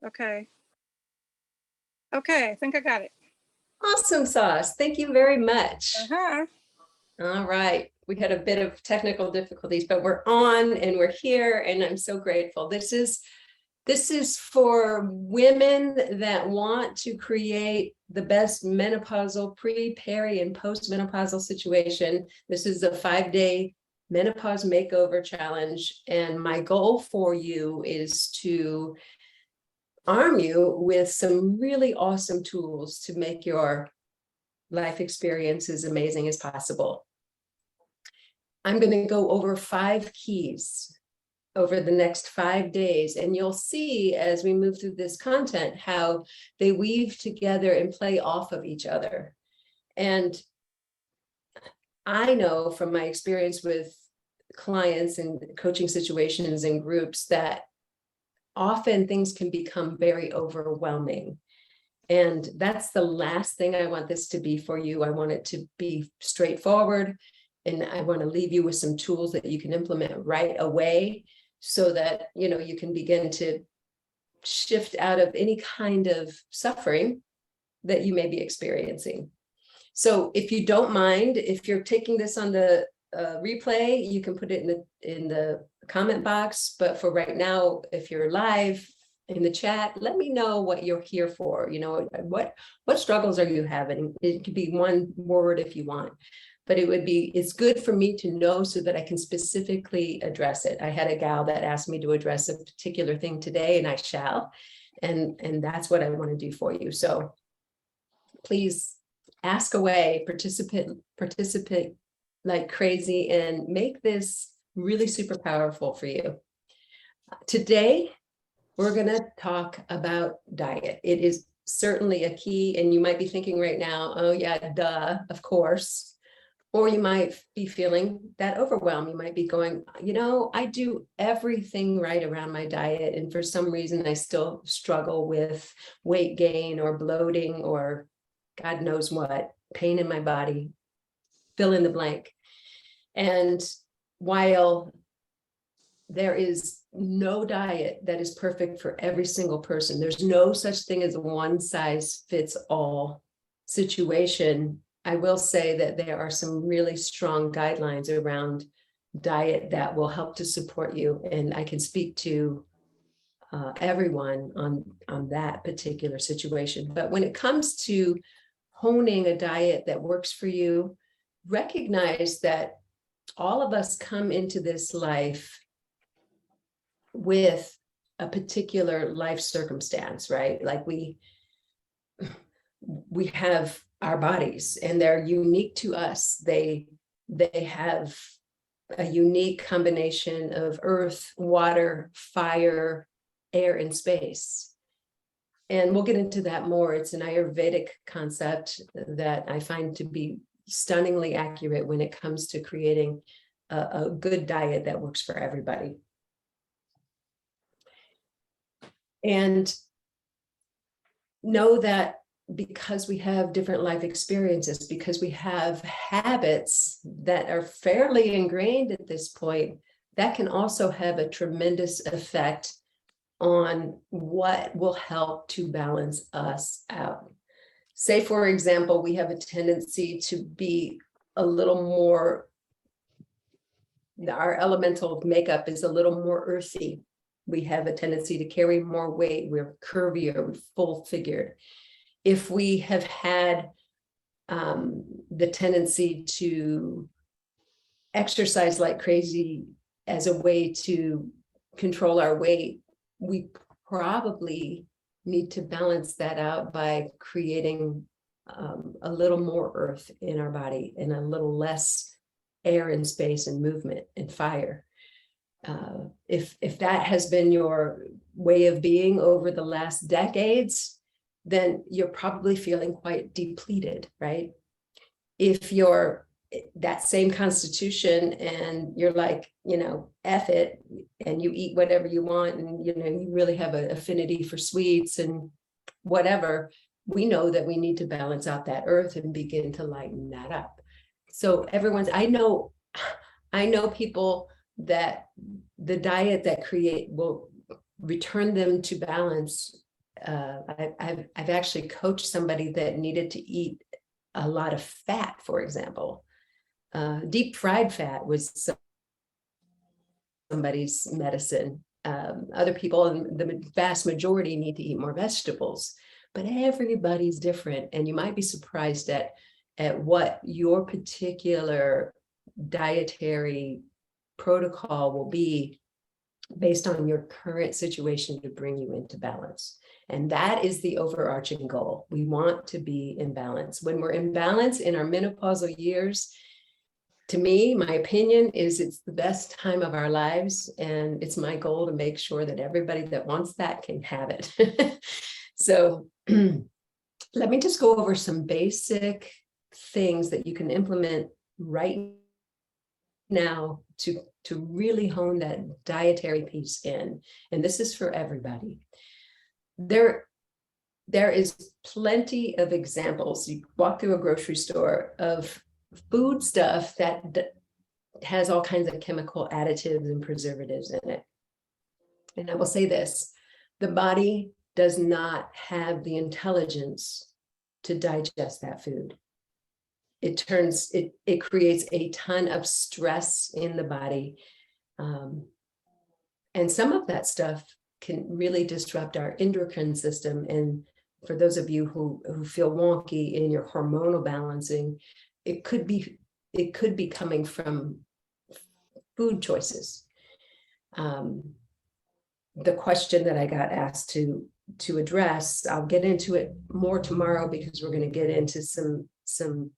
Okay. Okay, I think I got it. Awesome sauce. Thank you very much. Uh-huh. All right. We had a bit of technical difficulties, but we're on and we're here, and I'm so grateful. This is for women that want to create the best menopausal pre, peri, and postmenopausal situation. This is a 5-day menopause makeover challenge. And my goal for you is to arm you with some really awesome tools to make your life experience as amazing as possible. I'm going to go over 5 keys over the next 5 days, and you'll see as we move through this content how they weave together and play off of each other. And I know from my experience with clients and coaching situations and groups that often things can become very overwhelming. And that's the last thing I want this to be for you. I want it to be straightforward, and I want to leave you with some tools that you can implement right away so that, you can begin to shift out of any kind of suffering that you may be experiencing. So if you don't mind, if you're taking this on the replay, you can put it in the comment box. But for right now, if you're live in the chat, let me know what you're here for. What struggles are you having? It could be one word if you want, but it's good for me to know so that I can specifically address it. I had a gal that asked me to address a particular thing today, and I shall, and that's what I want to do for you. So please ask away, participate like crazy, and make this really super powerful for you. Today, we're going to talk about diet. It is certainly a key, and you might be thinking right now, oh yeah, duh, of course. Or you might be feeling that overwhelm. You might be going, I do everything right around my diet, and for some reason I still struggle with weight gain or bloating or God knows what, pain in my body, fill in the blank. And while there is no diet that is perfect for every single person, there's no such thing as a one size fits all situation, I will say that there are some really strong guidelines around diet that will help to support you. And I can speak to everyone on that particular situation. But when it comes to honing a diet that works for you, recognize that all of us come into this life with a particular life circumstance, right? Like we have our bodies, and they're unique to us. They have a unique combination of earth, water, fire, air, and space. And we'll get into that more. It's an Ayurvedic concept that I find to be stunningly accurate when it comes to creating a good diet that works for everybody. And know that because we have different life experiences, because we have habits that are fairly ingrained at this point, that can also have a tremendous effect on what will help to balance us out. Say, for example, we have a tendency to be a little more, our elemental makeup is a little more earthy. We have a tendency to carry more weight. We're curvier, we're full figured. If we have had the tendency to exercise like crazy as a way to control our weight, we probably need to balance that out by creating a little more earth in our body and a little less air and space and movement and fire. If that has been your way of being over the last decades, then you're probably feeling quite depleted, right? If you're that same constitution and you're like, F it, and you eat whatever you want, and you really have an affinity for sweets and whatever, we know that we need to balance out that earth and begin to lighten that up. So I know people that the diet that will return them to balance I've actually coached somebody that needed to eat a lot of fat, for example. Deep fried fat was somebody's medicine. Other people, and the vast majority, need to eat more vegetables, but everybody's different. And you might be surprised at what your particular dietary protocol will be based on your current situation to bring you into balance. And that is the overarching goal. We want to be in balance. When we're in balance in our menopausal years, to me, my opinion is it's the best time of our lives. And it's my goal to make sure that everybody that wants that can have it. So let me just go over some basic things that you can implement right now to really hone that dietary piece in. And this is for everybody. There is plenty of examples. You walk through a grocery store of food stuff that has all kinds of chemical additives and preservatives in it. And I will say this, the body does not have the intelligence to digest that food. It creates a ton of stress in the body. And some of that stuff can really disrupt our endocrine system. And for those of you who feel wonky in your hormonal balancing, it could be coming from food choices. The question that I got asked to address, I'll get into it more tomorrow because we're going to get into some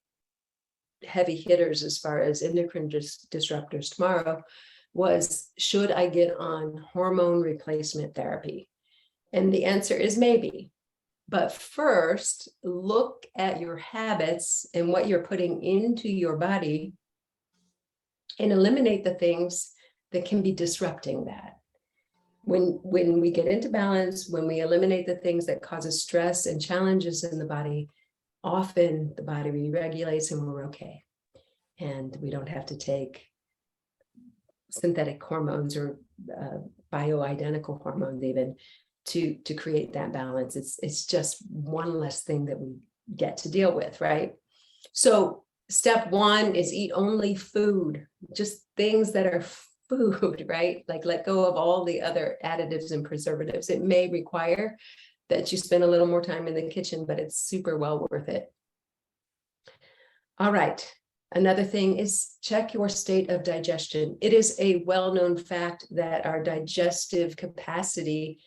heavy hitters as far as endocrine disruptors tomorrow, was should I get on hormone replacement therapy? And the answer is maybe. But first, look at your habits and what you're putting into your body and eliminate the things that can be disrupting that. When we get into balance, when we eliminate the things that causes stress and challenges in the body, often the body re-regulates and we're okay. And we don't have to take synthetic hormones or bioidentical hormones even to create that balance. It's just one less thing that we get to deal with, right? So step one is eat only food, just things that are food, right? Like let go of all the other additives and preservatives. It may require that you spend a little more time in the kitchen, but it's super well worth it. All right. Another thing is check your state of digestion. It is a well-known fact that our digestive capacity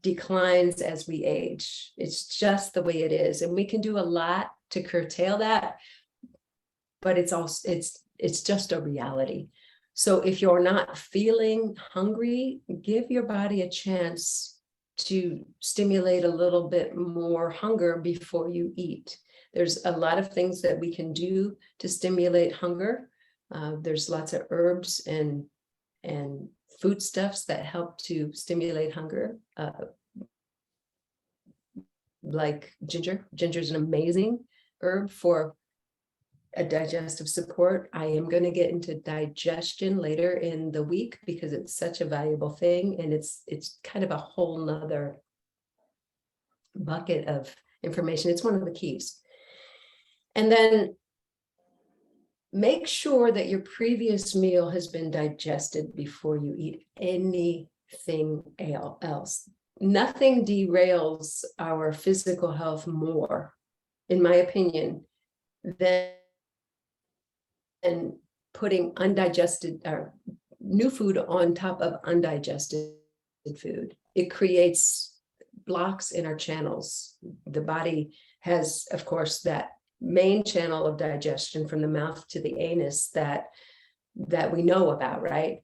declines as we age. It's just the way it is. And we can do a lot to curtail that, but it's just a reality. So if you're not feeling hungry, give your body a chance to stimulate a little bit more hunger before you eat. There's a lot of things that we can do to stimulate hunger. There's lots of herbs and foodstuffs that help to stimulate hunger, like ginger. Ginger is an amazing herb for a digestive support. I am going to get into digestion later in the week because it's such a valuable thing, and it's kind of a whole nother bucket of information. It's one of the keys. And then make sure that your previous meal has been digested before you eat anything else. Nothing derails our physical health more, in my opinion, than putting undigested or new food on top of undigested food. It creates blocks in our channels. The body has, of course, that main channel of digestion from the mouth to the anus that we know about, right?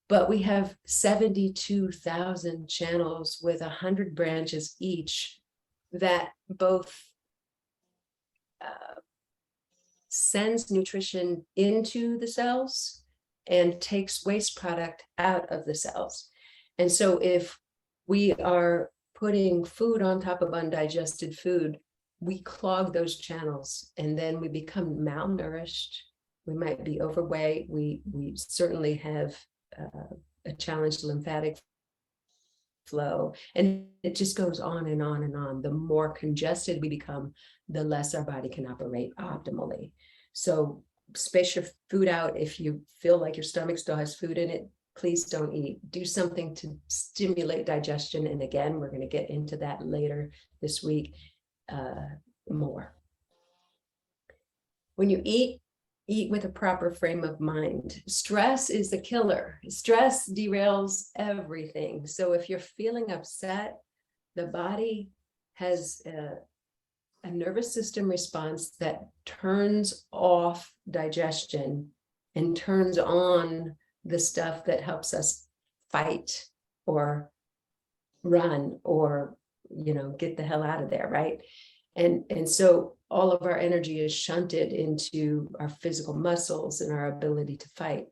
But we have 72,000 channels with 100 branches each that both sends nutrition into the cells and takes waste product out of the cells. And so if we are putting food on top of undigested food, we clog those channels and then we become malnourished. We might be overweight. We certainly have a challenged lymphatic flow. And it just goes on and on and on. The more congested we become, the less our body can operate optimally. So space your food out. If you feel like your stomach still has food in it, please don't eat. Do something to stimulate digestion. And again, we're going to get into that later this week more. When you eat with a proper frame of mind. Stress is the killer. Stress derails everything. So if you're feeling upset, the body has a nervous system response that turns off digestion and turns on the stuff that helps us fight or run or, get the hell out of there, right? And so all of our energy is shunted into our physical muscles and our ability to fight.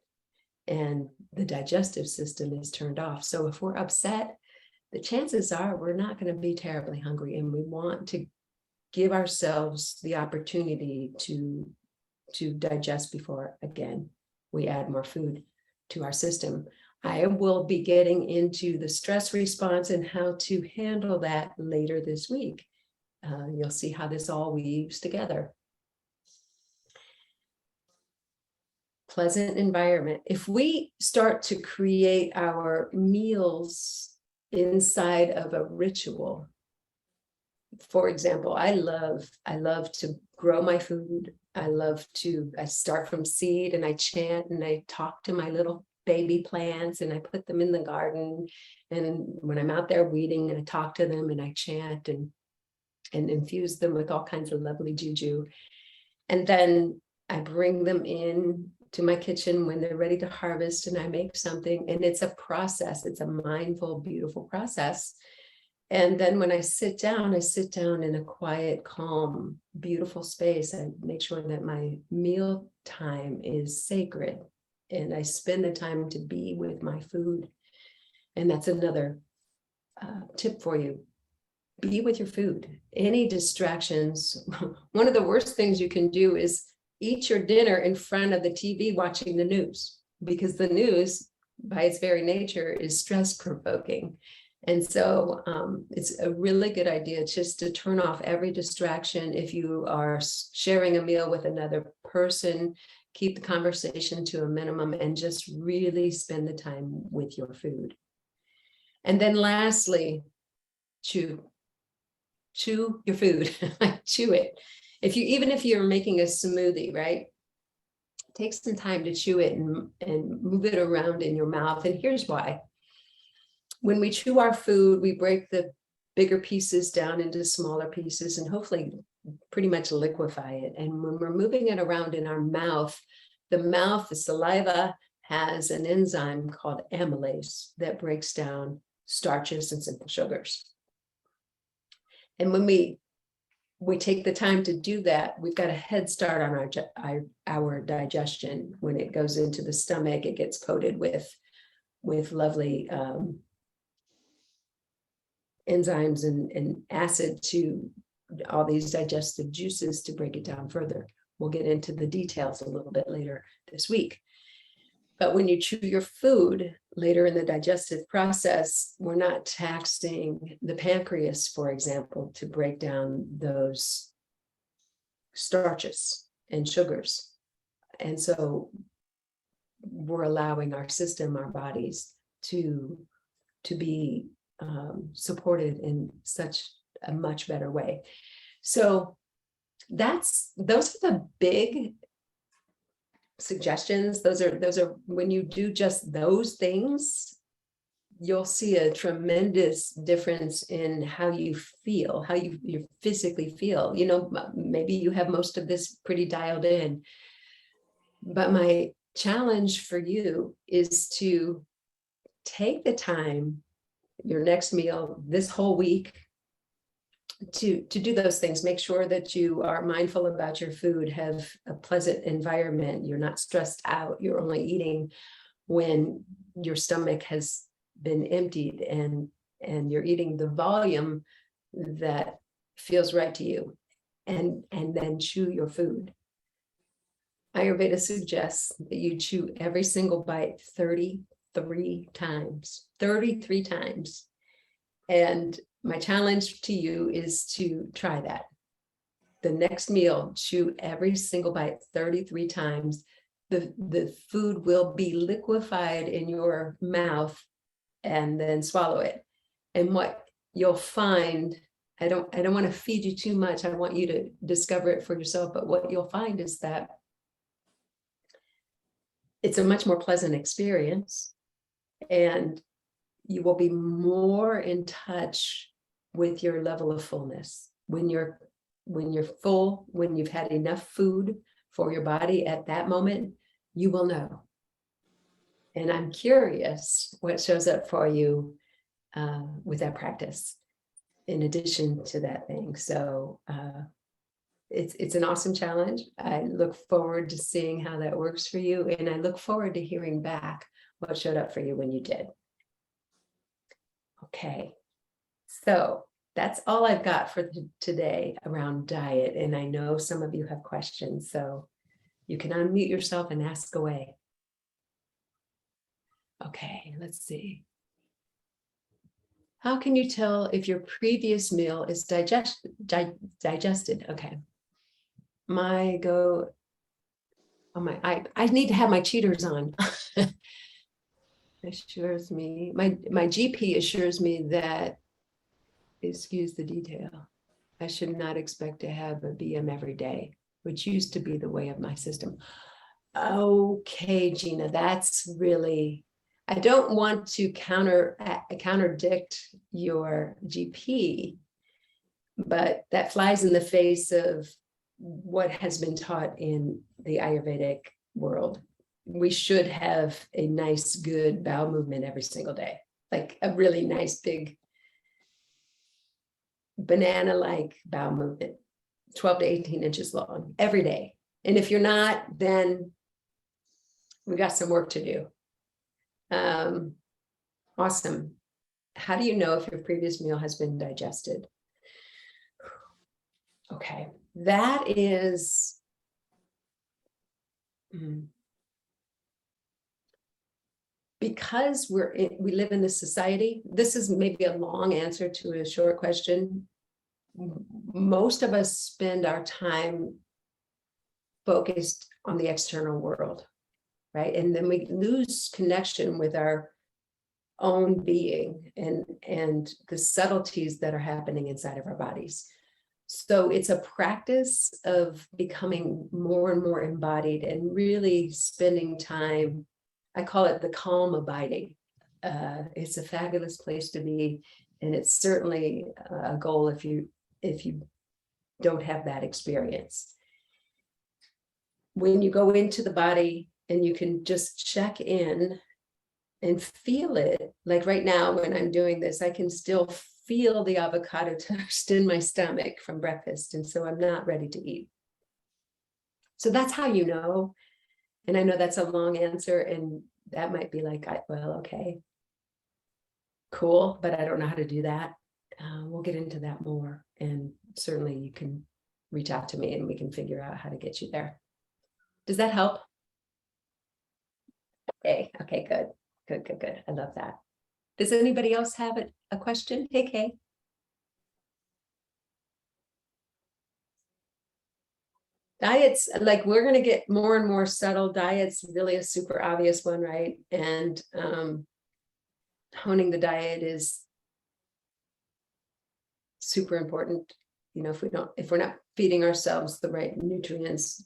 And the digestive system is turned off. So if we're upset, the chances are we're not going to be terribly hungry. And we want to give ourselves the opportunity to digest before, again, we add more food to our system. I will be getting into the stress response and how to handle that later this week. You'll see how this all weaves together. Pleasant environment. If we start to create our meals inside of a ritual, for example, I love to grow my food. I start from seed and I chant and I talk to my little baby plants and I put them in the garden. And when I'm out there weeding, and I talk to them and I chant and infuse them with all kinds of lovely juju. And then I bring them in to my kitchen when they're ready to harvest and I make something. And it's a process. It's a mindful, beautiful process. And then when I sit down in a quiet, calm, beautiful space. I make sure that my meal time is sacred and I spend the time to be with my food. And that's another tip for you. Be with your food. Any distractions. One of the worst things you can do is eat your dinner in front of the TV watching the news, because the news, by its very nature, is stress provoking. And so it's a really good idea just to turn off every distraction. If you are sharing a meal with another person, keep the conversation to a minimum and just really spend the time with your food. And then lastly, chew your food. Chew it. Even if you're making a smoothie, right? Take some time to chew it and move it around in your mouth. And here's why. When we chew our food, we break the bigger pieces down into smaller pieces and hopefully pretty much liquefy it. And when we're moving it around in our mouth, the saliva has an enzyme called amylase that breaks down starches and simple sugars. And when we take the time to do that, we've got a head start on our digestion. When it goes into the stomach, it gets coated with lovely enzymes and acid to all these digestive juices to break it down further. We'll get into the details a little bit later this week. But when you chew your food later in the digestive process, we're not taxing the pancreas, for example, to break down those starches and sugars. And so we're allowing our system, our bodies to be supported in such a much better way. So those are the big suggestions. Those are when you do just those things, you'll see a tremendous difference in how you feel, how you physically feel. Maybe you have most of this pretty dialed in, but my challenge for you is to take the time, your next meal, this whole week, to do those things. Make sure that you are mindful about your food, have a pleasant environment. You're not stressed out. You're only eating when your stomach has been emptied and you're eating the volume that feels right to you, and then chew your food. Ayurveda suggests that you chew every single bite 33 times. 33 times. And my challenge to you is to try that. The next meal, chew every single bite 33 times. The food will be liquefied in your mouth and then swallow it. And what you'll find, I don't want to feed you too much. I want you to discover it for yourself. But what you'll find is that it's a much more pleasant experience, and you will be more in touch with your level of fullness. When you're full, when you've had enough food for your body at that moment, you will know. And I'm curious what shows up for you with that practice, in addition to that thing. So it's an awesome challenge. I look forward to seeing how that works for you. And I look forward to hearing back what showed up for you when you did. Okay, so that's all I've got for today around diet. And I know some of you have questions, so you can unmute yourself and ask away. Okay, let's see. How can you tell if your previous meal is digested? Okay. I need to have my cheaters on. Assures me, my GP assures me that, excuse the detail, I should not expect to have a BM every day, which used to be the way of my system. Okay, Gina, that's really, I don't want to contradict your GP, but that flies in the face of what has been taught in the Ayurvedic world. We should have a nice, good bowel movement every single day, like a really nice, big banana-like bowel movement, 12 to 18 inches long every day. And if you're not, then we got some work to do. Awesome. How do you know if your previous meal has been digested? Okay, that is, because we live in this society. This is maybe a long answer to a short question. Most of us spend our time focused on the external world, right? And then we lose connection with our own being and the subtleties that are happening inside of our bodies. So it's a practice of becoming more and more embodied and really spending time. I call it the calm abiding. It's a fabulous place to be, and it's certainly a goal if you don't have that experience. When you go into the body and you can just check in and feel it, like right now when I'm doing this, I can still feel the avocado toast in my stomach from breakfast, and so I'm not ready to eat. So that's how you know. And I know that's a long answer, and that might be like, well, okay, cool, but I don't know how to do that. We'll get into that more, and certainly you can reach out to me and we can figure out how to get you there. Does that help? Okay, good. I love that. Does anybody else have a question? Hey, Kay. Diets, like, we're going to get more and more subtle. Diet's really a super obvious one, right? And honing the diet is super important. You know, if we're not feeding ourselves the right nutrients,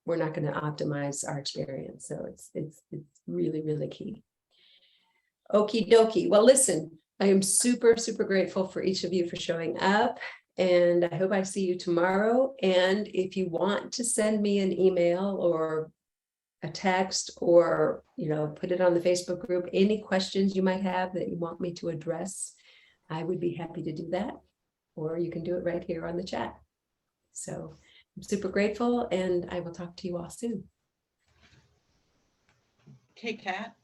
we're not going to optimize our experience. So it's really, really key. Okie dokie. Well, listen, I am super, super grateful for each of you for showing up, and I hope I see you tomorrow. And if you want to send me an email or a text, or, you know, put it on the Facebook group, any questions you might have that you want me to address, I would be happy to do that. Or you can do it right here on the chat. So I'm super grateful, and I will talk to you all soon. Okay, Kat.